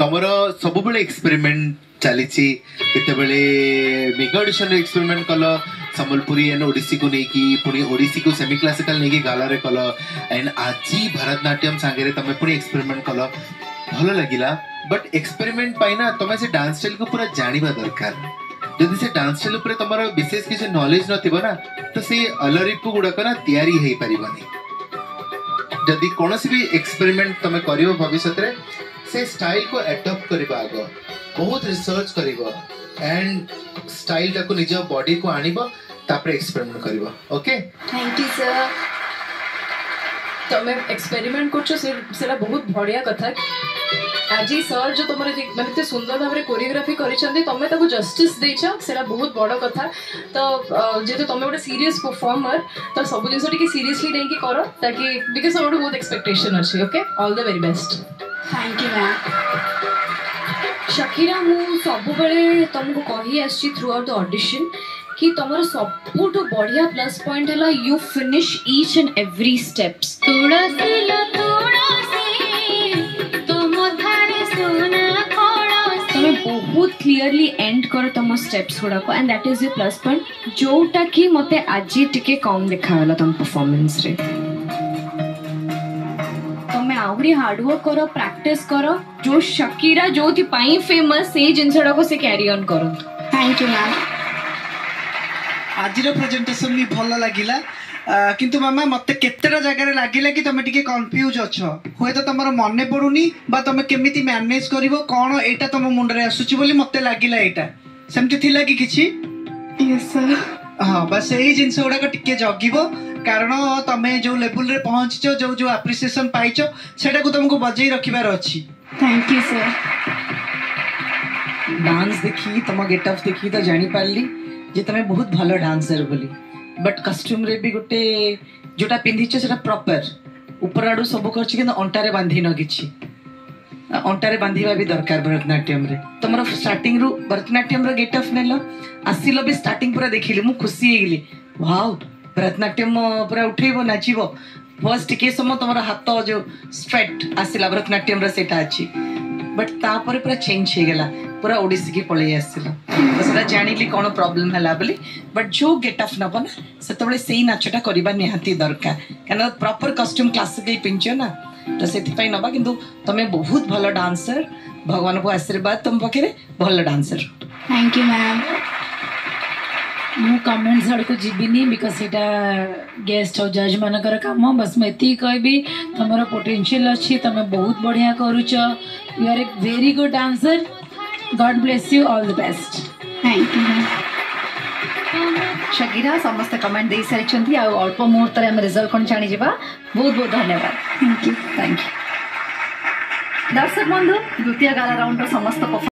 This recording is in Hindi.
तमर सब बेले एक्सपेरिमेंट चली केतबेले मेगा ऑडिशन एक्सपेरिमेंट कल संबलपुरी एंड ओडिसी को लेकी पुणी ओडिसी को सेमी क्लासिकल लेकी गाला रे कल एंड आज भरतनाट्यम सांगे तमे पुणी एक्सपेरिमेंट कल भल लगिला बट एक्सपेरिमेंट पाइना तमे से डांस स्टाइल को पूरा जानिबा दरकार जदि से डांस स्टाइल ऊपर तमर विशेष किसी नॉलेज नथिबो ना तो से अलरिपु गुडक ना तयारी हेई परिबनी जदि कोनोसी भी एक्सपेरिमेंट तमे करियो भविष्य रे से स्टाइल को एडॉप्ट करबा आगो बहुत रिसर्च करिवो एंड स्टाइल टाको निज बॉडी को आनिबो तापर एक्सपेरिमेंट करिवो ओके थैंक यू सर तमे एक्सपेरिमेंट करछो सेला बहुत बढ़िया कथा आज सर जो तुम माने सुंदर भाव कोरियोग्राफी करिसंती तमे ताको जस्टिस देछो सेला बहुत बड़ कथा तो जेतो तमे गोटे सीरियस परफॉर्मर तो सब जिंस टिके सीरियसली नहीं करो ताकि बिकॉज़ हमर बहुत एक्सपेक्टेशन अछि okay all the very best thank you ma'am Shakira मु सब बेले तुमको कहि आछि थ्रू आउट द ऑडिशन कि तुमर सबुठ बढ़िया प्लस पॉइंट है you finish each and every steps तुम्हें बहुत क्लियरली एंड कर तुम स्टेप्स गुड़ाक and that is your plus point जोटा कि मते आज टिके कम देखागला तुम परफॉर्मेंस रे तुम्हें आउरी हार्डवर्क कर प्रैक्टिस कर जो शकीरा जो थी पाई फेमस से जिनसडा को से कैरी ऑन करो थैंक यू मैम आज प्रेजेंटेशन भी भल लगिला किंतु मामा मत केतेटा जगह लगिला कि तुम टिके कंफ्यूज अछ होय तो तुमर मन पड़ुनी बा तुम केमिति मैनेज करिवो कोन एटा तुम मुंड रे आसुची बोली मते लागिला एटा सेमति थिला कि किछि यस सर हां बस एही जिंस गुडा को टिके जगिवो कारण तमे जो लेवल रे पहुंचचो जो जो एप्रिसिएशन पाइचो सेटा को तुमको बजाई रखिबार अछि थैंक यू सर डांस देखी तुम गेटअप देखी तो जानी पारली जे तमे बहुत भलो डांसर बोली बट कस्ट्यूम रे भी गोटे जोटा पिंधिछ सेटा प्रॉपर ऊपर आडू सब करछ कि अंटारे बांधी न किछि अंटारे बांधीबा भी दरकार भरतनाट्यम रे तमरो स्टार्टिंग रु भरतनाट्यम रो गेटअप नेलो आसिलो भी स्टार्टिंग पूरा देखिली मु खुशी हे गेली वाओ भरतनाट्यम पूरा उठेबो नाचिबो फर्स्ट के समय तमरो हाथ जो स्ट्रेट आसिला भरतनाट्यम रो सेटा अछि बट तापर पूरा चेंज हे गेला पूरा ओडिसी की पळै आसिला बसरा जानिली कोन प्रॉब्लम हला बोली बट जो गेटअप नबो ना सेतबळे सेही नाचटा करिबा निहाती दरकार काना प्रॉपर कॉस्ट्यूम क्लासिकल पिंचो ना तो सेति पई नबा किंतु तमे बहुत भलो डांसर भगवान को आशीर्वाद तुम पकेरे भलो डांसर थैंक यू मैम मु कमेंट्स आड़ को जीविनी बिकॉज सेटा गेस्ट और जज मानकर काम बस मैं एति कहबी तमरो पोटेंशियल अछि तमे बहुत बढ़िया करूछ you are a very good dancer God bless you all the best thank you Shakira समस्त कमेंट दे सारी अल्प मुहूर्त में रिजल्ट कौन जानी जा बहुत बहुत धन्यवाद थैंक यू दर्शक बंधु द्वितीय गाला राउंड समस्त